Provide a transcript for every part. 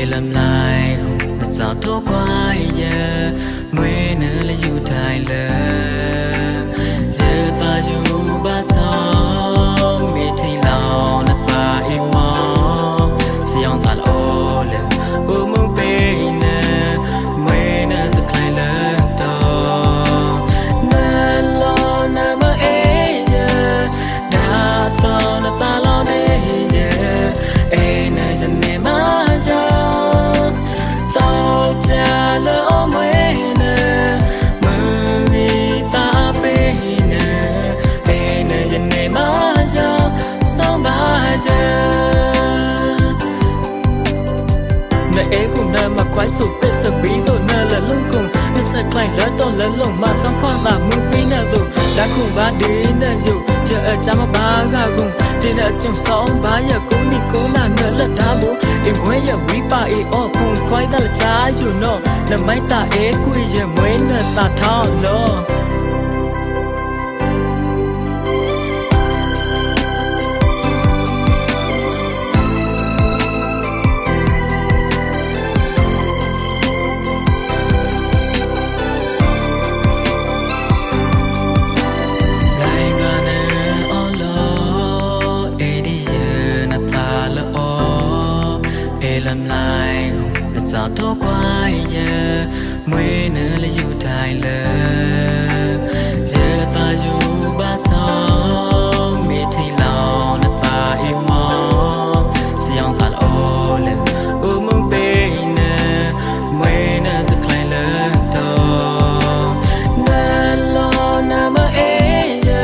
Lâm lai hùng là gió thô quay giờ mới nữa là dù thay lỡ giờ ta dù ba sông bị thì lòng nát và im mò sẽ ông ta lỗ lỡ ôm mong bê nè mới nữa sẽ thay lỡ to nên lo nè mơ ế giờ đã to nè ta lo nè giờ ế nè dần nè má giờ cha lỡ mấy nè mơ vì ta bê nè dần này má giờ sao ba giờ nè ế cùng nè mà quái sụp bê sờ bí rồi nè là lưng cùng nè sờ cày lỡ tôn lỡ lồng mà xong khoan bà mưa bí nè rồi đã cùng ba đi nè dù giờ ở cha mà ba gà cùng đi nè trong sóng ba giờ cũng đi cố nà nè là ta bố em quay giờ quý ba ý ô cùng quay ta là trái dù nó là mấy ta ế quy giờ mới nè ta thao lo Lâm lai hùng là gió thô quay giờ mới nữa là dù thay lỡ giờ ta dù ba sông bị thì lòng nát và im mò sẽ ông ta lỗ lỡ ôm mong bê nè mới nữa sẽ thay lỡ to nên lo nè mơ ế giờ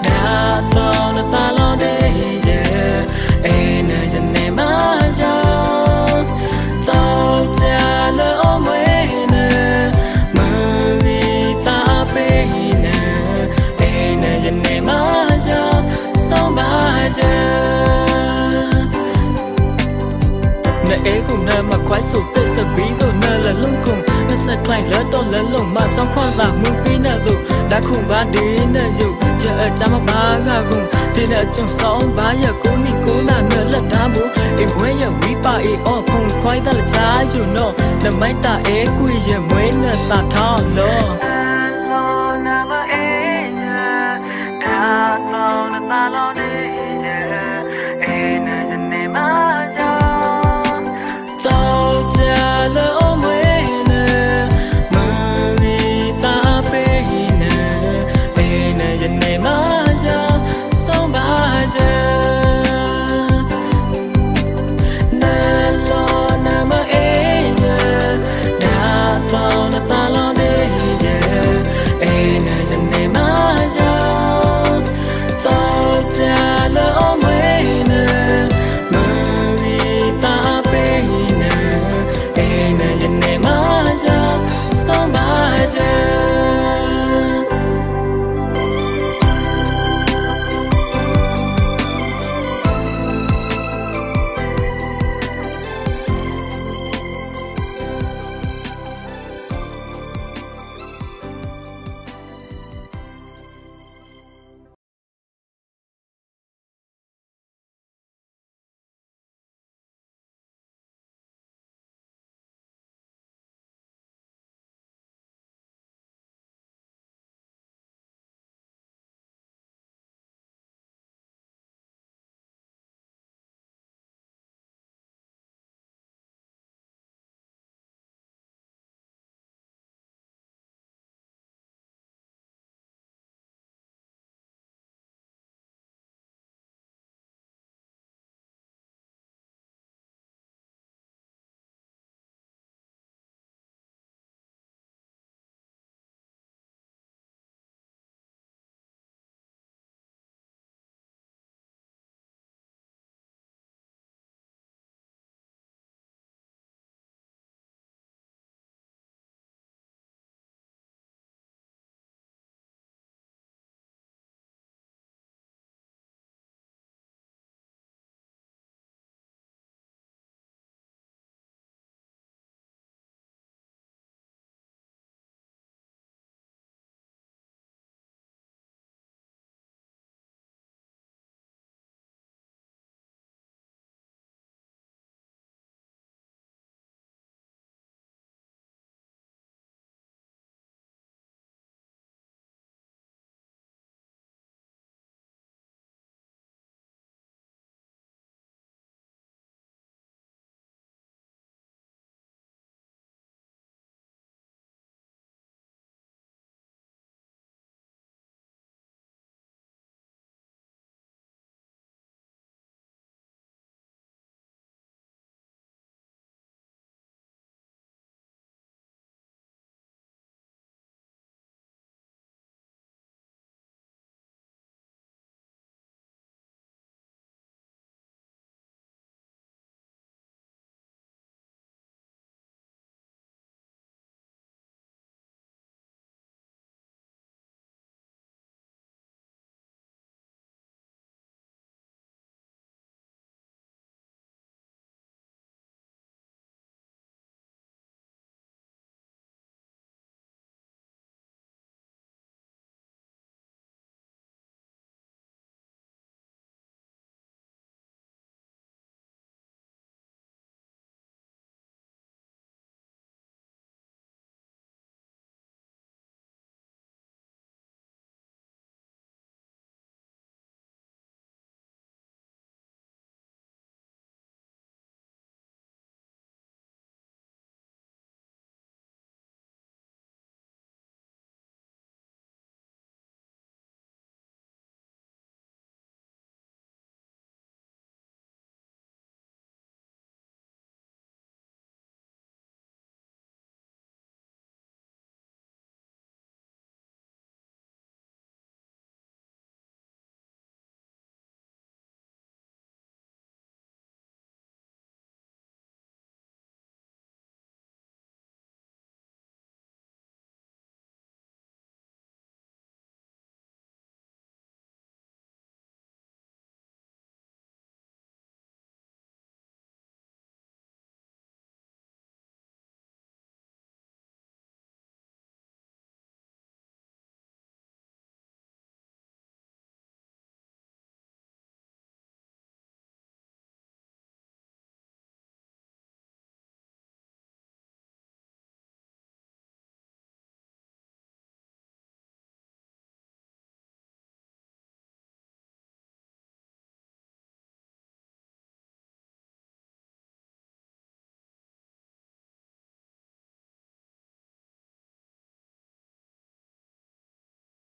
đã to nè ta lo đây giờ ế nè dần nè má giờ cha lỡ mấy nè mơ vì ta bê nè dần này má giờ sao ba giờ nè ế cùng nè mà quái sụp tê sờ bí rồi nè là lưng cùng nè sờ cày lỡ tôn lỡ lồng mà xong khoan bà mưa bí nè rồi đã cùng ba đi nè dù giờ ở cha mà ba gà cùng đi nè trong sóng ba giờ cũng đi cố nà nè là ta bố em quay giờ quý ba ý ô cùng quay ta là trái dù nó là mấy ta ế quy giờ mới nè ta thao lo